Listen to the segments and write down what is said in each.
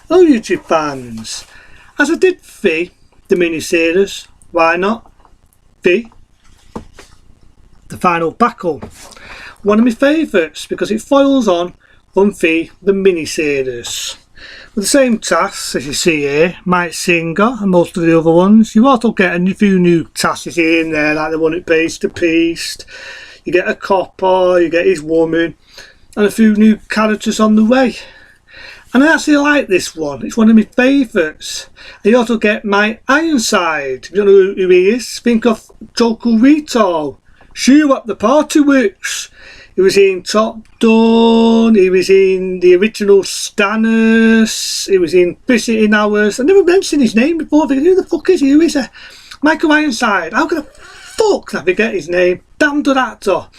Hello YouTube fans, as I did the mini-series, why not the final battle? One of my favourites because it foils on from the mini-series. With the same tasks as you see here, Mike Singer and most of the other ones, you also get a few new tasks here and there, like the one at Base to Priest, you get a copper, you get his woman, and a few new characters on the way. And I actually like this one, it's one of my favourites. And you also get my Ironside. If you don't know who he is, think of Joker Rito. Shoe up the party works. He was in Top Gun, he was in the original Stannis, he was in Visiting Hours. I never mentioned his name before, thinking, who the fuck is he? Who is he? Michael Ironside. How can I fuck I forget his name? Damn good actor.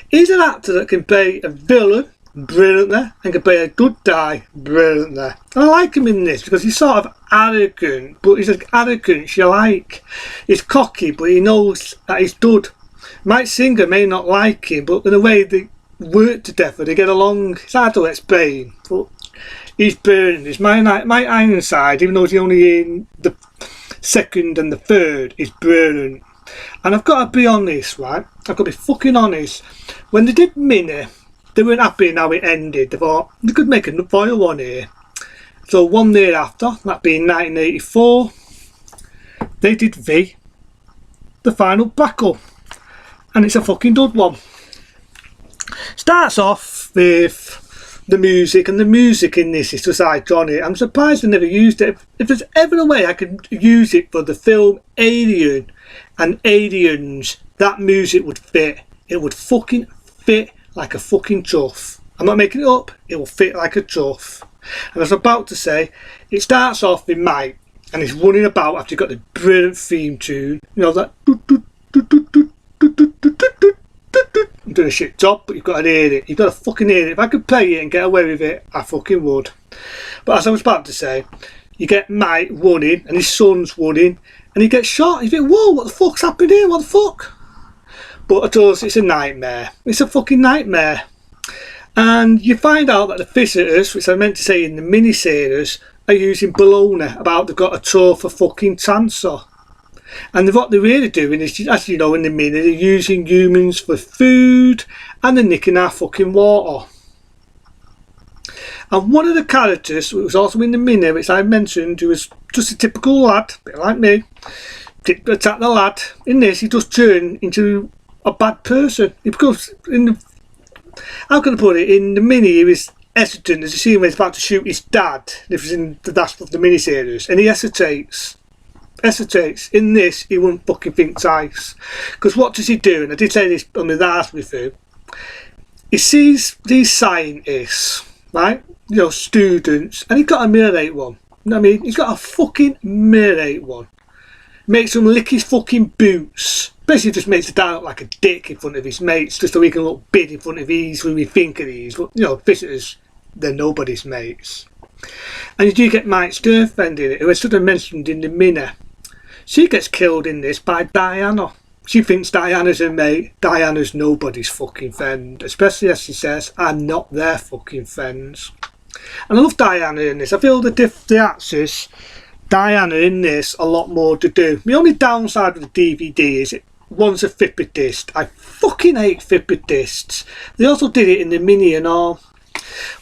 He's an actor that can play a villain brilliantly and can play a good guy brilliantly. And I like him in this because he's sort of arrogant, but he's an arrogance you like. He's cocky, but he knows that he's good. Mike Singer may not like him, but in a way they work together, they get along. It's hard to explain, but he's brilliant. It's my Ironside, even though he's only in the second and the third, is brilliant. And I've got to be honest, right? I've got to be fucking honest. When they did Mini, they weren't happy in how it ended. They thought they could make a foil one here. So 1 year after, that being 1984, they did the final battle. And it's a fucking good one. Starts off with the music, and the music in this is just iconic. I'm surprised they never used it. If there's ever a way I could use it for the film Alien and Aliens, that music would fit. It would fucking fit like a fucking chuff. I'm not making it up, it will fit like a chuff. And I was about to say, it starts off with Mike, and he's running about after you've got the brilliant theme tune. You know, that I'm doing a shit job, but you've got to hear it. You've got to fucking hear it. If I could play it and get away with it, I fucking would. But as I was about to say, you get Mike running and his son's running and he gets shot. You think, whoa, what the fuck's happened here? What the fuck? But it does, it's a nightmare. It's a fucking nightmare. And you find out that the visitors, which I meant to say in the mini-series, are using baloney about they've got a tour for fucking cancer. And what they're really doing is, as you know in the mini, they're using humans for food and they're nicking our fucking water. And one of the characters who was also in the mini, which I mentioned, who was just a typical lad, a bit like me, attack the lad. In this, he just turned into a bad person. He becomes, how can I put it, in the mini he was hesitant. There's a scene where he's about to shoot his dad. This was in the mini series, and he hesitates. In this, he won't fucking think twice. Because what does he do? And I did say this on the last review. He sees these scientists, right? You know, students, and he's got to mirrorate one. You know what I mean? He's got to fucking mirrorate one. Makes him lick his fucking boots. Basically just makes the dad look like a dick in front of his mates, just so he can look big in front of these who we think of these. But, you know, visitors, they're nobody's mates. And you do get Mike's girlfriend in it, who I sort of mentioned in the mini. She gets killed in this by Diana. She thinks Diana's her mate. Diana's nobody's fucking friend. Especially as she says, I'm not their fucking friends. And I love Diana in this. I feel the actress, Diana in this, a lot more to do. The only downside of the DVD is one's a flippy disc. I fucking hate flippy discs. They also did it in the mini and all.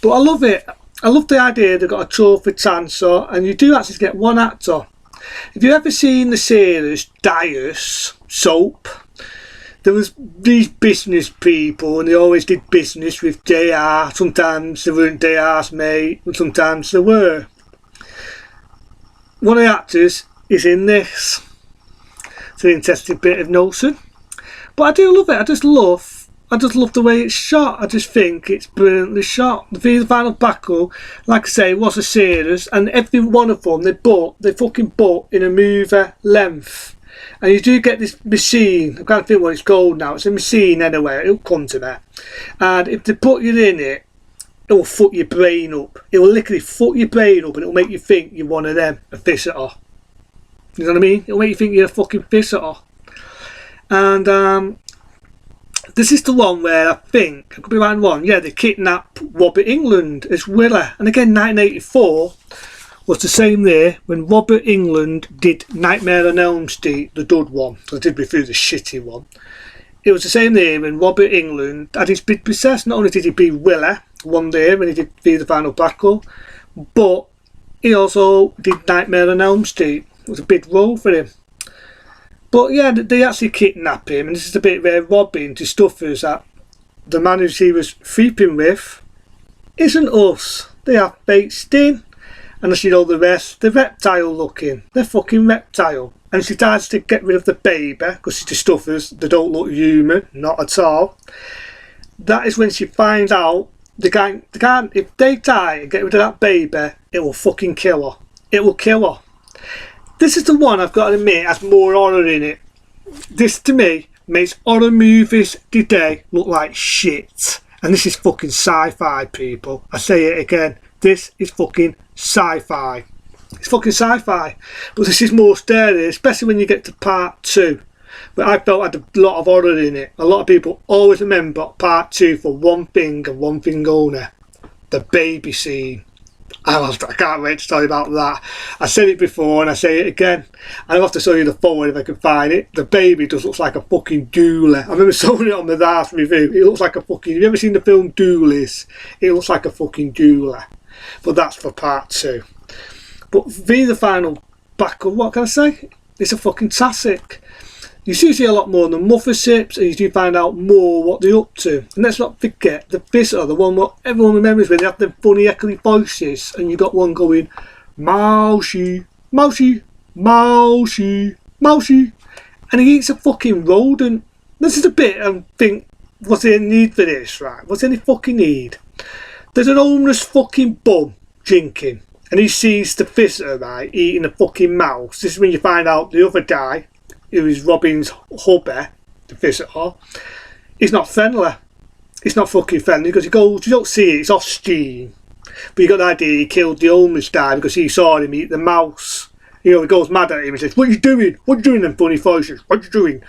But I love it. I love the idea they've got a tour for cancer, and you do actually get one actor. If you've ever seen the series Dias soap, there was these business people and they always did business with JR. Sometimes they weren't JR's mate, and sometimes they were. One of the actors is in this. It's an interesting bit of notion. But I do love it. I just love the way it's shot. I just think it's brilliantly shot. The final battle, like I say, was a series, and every one of them they fucking bought in a movie length. And you do get this machine. I can't think what it's called now. It's a machine anyway. It'll come to me. And if they put you in it, it will fuck your brain up. It will literally fuck your brain up, and it will make you think you're one of them, a visitor. You know what I mean? It'll make you think you're a fucking visitor. And this is the one where I think, I could be right one, yeah, they kidnap Robert England as Willa. And again, 1984, was the same there when Robert England did Nightmare on Elm Street, the dud one. I did review the shitty one. It was the same there when Robert England had his bid possessed. Not only did he be Willer one day when he did Fear the Final Battle, but he also did Nightmare on Elm Street. It was a big role for him. But yeah, they actually kidnap him, and this is the bit where Robin discovers that the man who she was sleeping with isn't us. They have fake skin, and as you know the rest, they're reptile looking. They're fucking reptile. And she tries to get rid of the baby because she discovers they don't look human, not at all. That is when she finds out they can't, if they die and get rid of that baby, it will fucking kill her. It will kill her. This is the one I've got to admit has more horror in it. This to me makes horror movies today look like shit. And this is fucking sci-fi, people. I say it again. This is fucking sci-fi. It's fucking sci-fi. But this is more scary, especially when you get to part 2. But I felt had a lot of horror in it. A lot of people always remember part 2 for one thing and one thing only. The baby scene. I can't wait to tell you about that. I said it before and I say it again. I'll have to show you the photo if I can find it. The baby just looks like a fucking doula. I remember showing it on the last review. It looks like a fucking... Have you ever seen the film Doolies? It looks like a fucking doula. But that's for part 2. But the final battle, what can I say? It's a fucking classic. You see a lot more on the motherships, and you do find out more what they're up to. And let's not forget the visitor, the one what everyone remembers when they have the funny echoey voices, and you got one going, Mousy, Mousy, Mousy, Mousy, and he eats a fucking rodent. This is a bit I think, was there any need for this, right? Was there any fucking need? There's an homeless fucking bum drinking, and he sees the visitor, right, eating a fucking mouse. This is when you find out the other guy, who is Robin's hubby, the visitor, he's not friendly. He's not fucking friendly because he goes, you don't see it, it's off steam. But you got the idea he killed the homeless guy because he saw him eat the mouse. You know, he goes mad at him and says, what are you doing? What are you doing, them funny voices? What are you doing?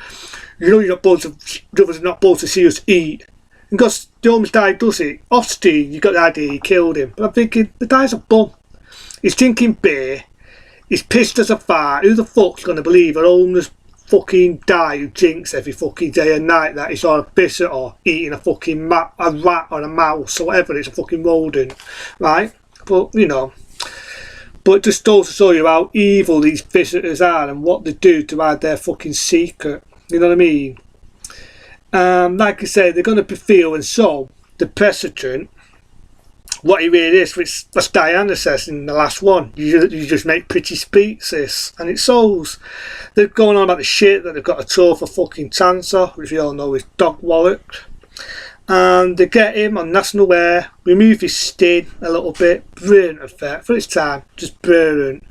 You know you're not supposed to, the others are not supposed to see us eat. And because the homeless guy does it, off steam, you got the idea he killed him. But I'm thinking, the guy's a bum. He's drinking beer. He's pissed as a fart. Who the fuck's going to believe an homeless fucking guy who drinks every fucking day and night that he saw a visitor eating a fucking a rat or a mouse or whatever, it's a fucking rodent, right? But, you know, but it just goes to show you how evil these visitors are and what they do to hide their fucking secret, you know what I mean? Like I say, they're going to feel and show the precedent what he really is, which as Diana says in the last one, you just make pretty speeches, and it shows. They're going on about the shit that they've got a tour for fucking cancer, which we all know is dog wallet, and they get him on national air, remove his skin a little bit, brilliant effect for its time, just brilliant.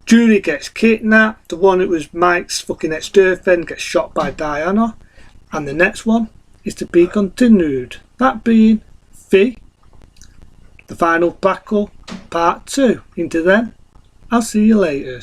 Julie gets kidnapped, the one that was Mike's fucking ex-girlfriend gets shot by Diana, and the next one is to be continued, that being the final battle, part 2. Into then, I'll see you later.